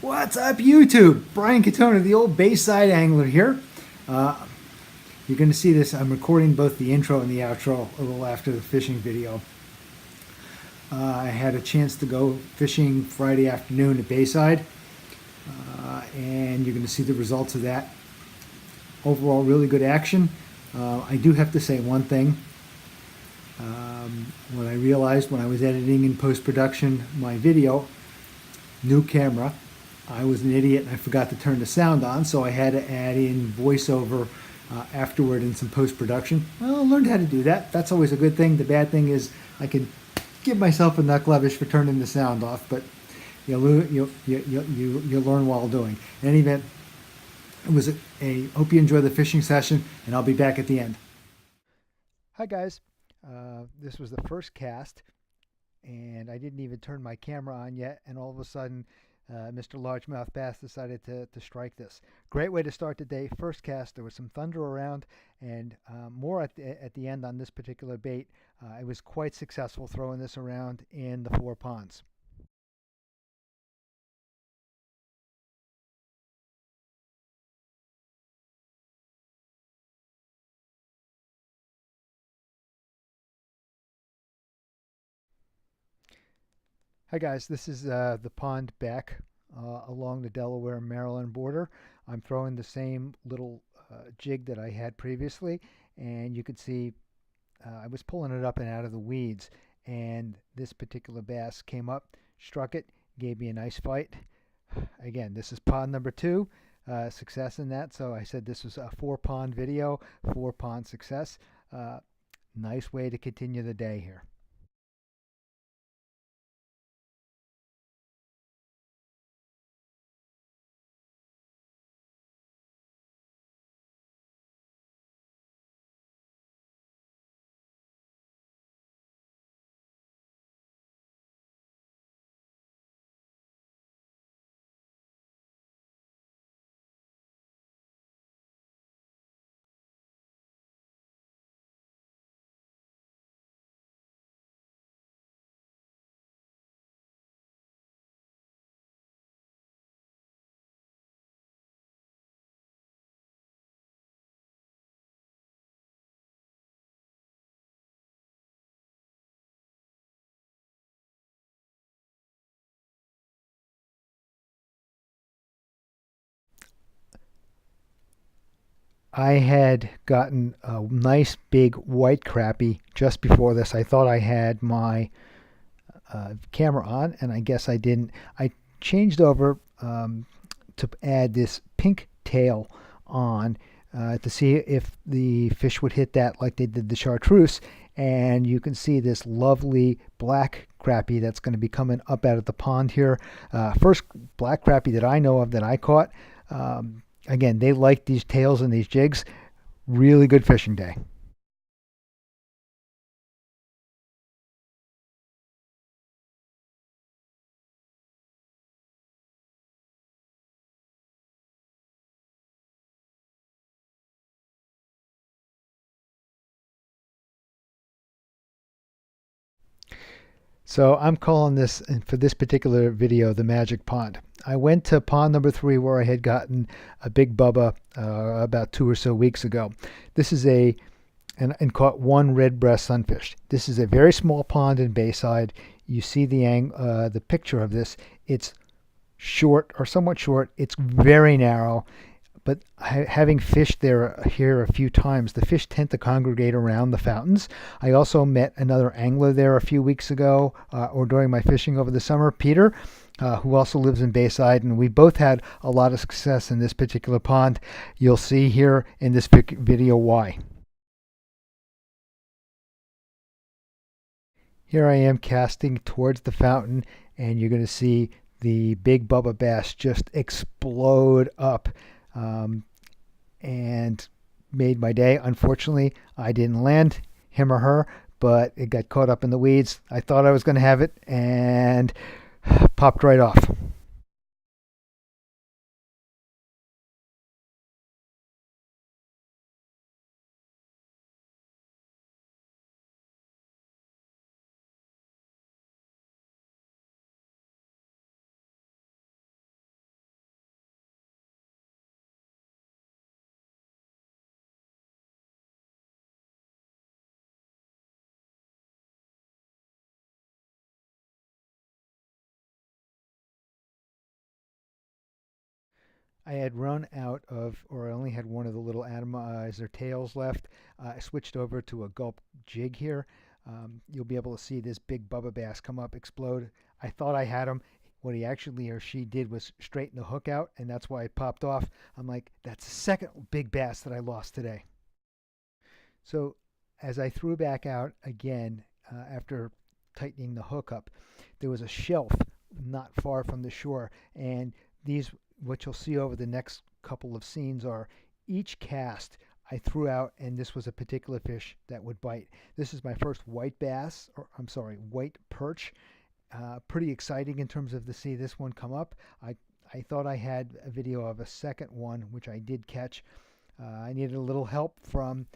What's up, YouTube? Brian Katona, the old Bayside Angler here. Uh, you're going to see this. I'm recording both the intro and the outro a little after the fishing video. I had a chance to go fishing Friday afternoon at Bayside, and you're going to see the results of that. Overall, really good action. I do have to say one thing. What I realized when I was editing in post-production my video, new camera, I was an idiot and I forgot to turn the sound on, so I had to add in voiceover afterward in some post-production. Well, I learned how to do that. That's always a good thing. The bad thing is I can give myself a knucklevish for turning the sound off, but you learn while doing. In any event, it was hope you enjoy the fishing session, and I'll be back at the end. Hi guys, this was the first cast, and I didn't even turn my camera on yet, and all of a sudden Mr. Largemouth Bass decided to strike this. Great way to start the day. First cast, there was some thunder around, and more at the end on this particular bait. I was quite successful throwing this around in the 4 ponds. Hi guys, this is the pond back along the Delaware Maryland border. I'm throwing the same little jig that I had previously, and you can see I was pulling it up and out of the weeds, and this particular bass came up, struck it, gave me a nice fight. Again, this is pond number 2, success in that, so I said this was a 4 pond video, 4 pond success. Nice way to continue the day here. I had gotten a nice big white crappie just before this. I thought I had my camera on, and I guess I didn't. I changed over to add this pink tail on to see if the fish would hit that like they did the chartreuse. And you can see this lovely black crappie that's going to be coming up out of the pond here. First black crappie that I know of that I caught. Again, they like these tails and these jigs. Really good fishing day. So I'm calling this, for this particular video, the Magic Pond. I went to pond number 3 where I had gotten a big Bubba about 2 or so weeks ago. This is and caught 1 red breast sunfish. This is a very small pond in Bayside. You see the picture of this. It's short or somewhat short. It's very narrow. But having fished here a few times, the fish tend to congregate around the fountains. I also met another angler there a few weeks ago, or during my fishing over the summer, Peter, who also lives in Bayside, and we both had a lot of success in this particular pond. You'll see here in this video why. Here I am casting towards the fountain, and you're going to see the big Bubba bass just explode up. And made my day. Unfortunately, I didn't land him or her, but it got caught up in the weeds. I thought I was going to have it and popped right off. I had run out of, or I only had one of the little atomizer tails left. I switched over to a gulp jig here. You'll be able to see this big Bubba bass come up, explode. I thought I had him. What he actually or she did was straighten the hook out, and that's why it popped off. I'm like, that's the second big bass that I lost today. So as I threw back out again after tightening the hook up, there was a shelf not far from the shore, and these what you'll see over the next couple of scenes are each cast I threw out, and this was a particular fish that would bite. This is my first white bass, or I'm sorry, white perch. Pretty exciting in terms of to see this one come up. I thought I had a video of a second one, which I did catch. I needed a little help from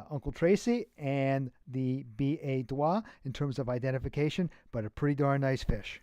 Uncle Tracy and the B.A. Dois in terms of identification, but a pretty darn nice fish.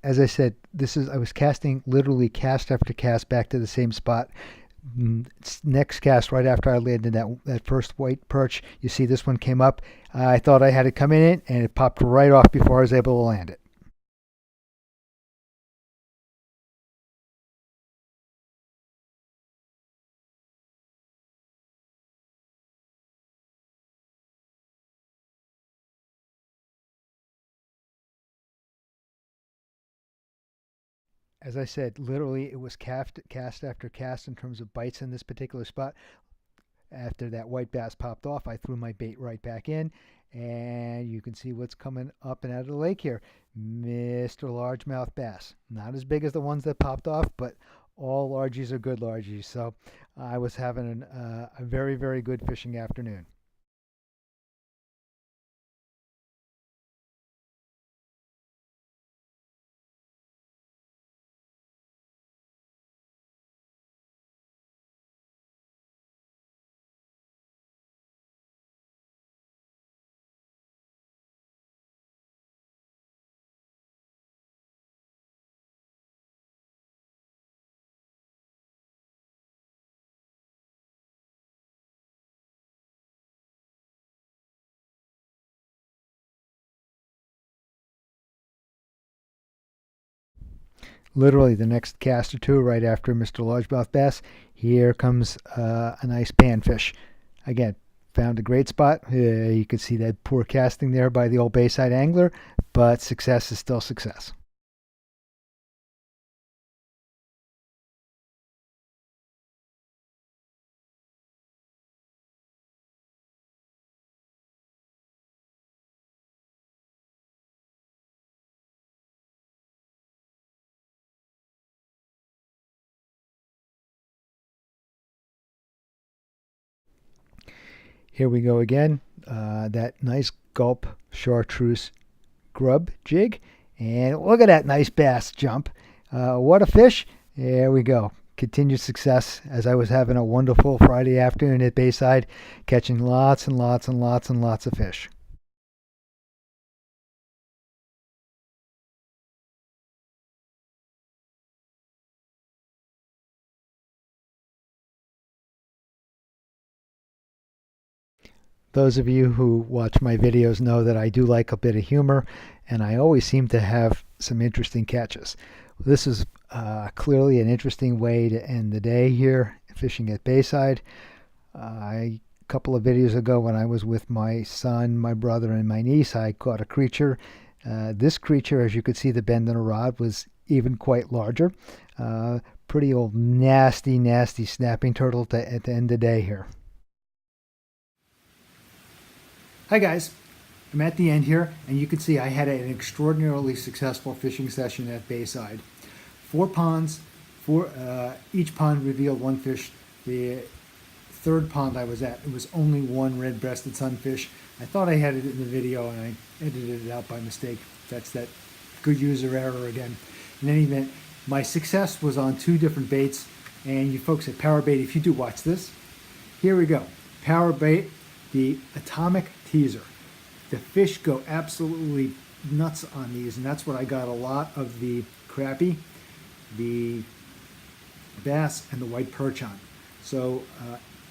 As I said, I was casting literally cast after cast back to the same spot. Next cast right after I landed that first white perch, you see this one came up. I thought I had it coming in, and it popped right off before I was able to land it. As I said, literally it was cast after cast in terms of bites in this particular spot. After that white bass popped off, I threw my bait right back in, and you can see what's coming up and out of the lake here. Mr. Largemouth Bass. Not as big as the ones that popped off, but all largies are good largies. So I was having a very, very good fishing afternoon. Literally the next cast or two right after Mr. Largemouth Bass, here comes a nice panfish. Again, found a great spot. You could see that poor casting there by the old Bayside angler, but success is still success. Here we go again. That nice gulp chartreuse grub jig. And look at that nice bass jump. What a fish. There we go. Continued success as I was having a wonderful Friday afternoon at Bayside, catching lots and lots and lots and lots of fish. Those of you who watch my videos know that I do like a bit of humor, and I always seem to have some interesting catches. This is clearly an interesting way to end the day here, fishing at Bayside. A couple of videos ago, when I was with my son, my brother, and my niece, I caught a creature. This creature, as you could see the bend in the rod, was even quite larger. Pretty old nasty, nasty snapping turtle at the end of the day here. Hi guys. I'm at the end here, and you can see I had an extraordinarily successful fishing session at Bayside. 4 ponds, each pond revealed 1 fish. The third pond I was at, it was only 1 red-breasted sunfish. I thought I had it in the video, and I edited it out by mistake. That's that good user error again. In any event, my success was on 2 different baits, and you folks at Power Bait, if you do watch this, here we go. Power Bait, the Atomic Teaser. The fish go absolutely nuts on these, and that's what I got a lot of the crappie, the bass, and the white perch on. So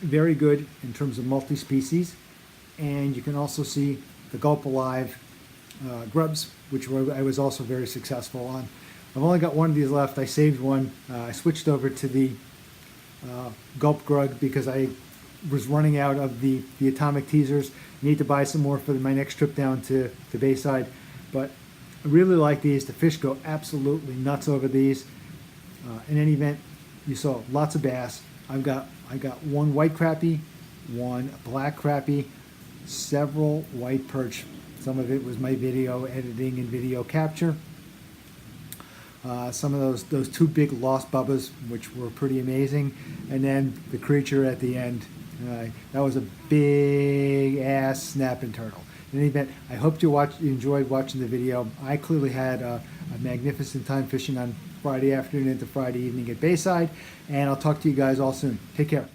very good in terms of multi-species. And you can also see the Gulp Alive grubs, which I was also very successful on. I've only got 1 of these left. I saved 1. I switched over to the Gulp Grug because I was running out of the Atomic Teasers. Need to buy some more for my next trip down to Bayside. But I really like these. The fish go absolutely nuts over these. In any event, you saw lots of bass. I got 1 white crappie, 1 black crappie, several white perch. Some of it was my video editing and video capture. Some of those 2 big lost bubbas, which were pretty amazing, and then the creature at the end. That was a big ass snapping turtle. In any event, I hope you enjoyed watching the video. I clearly had a magnificent time fishing on Friday afternoon into Friday evening at Bayside, and I'll talk to you guys all soon. Take care.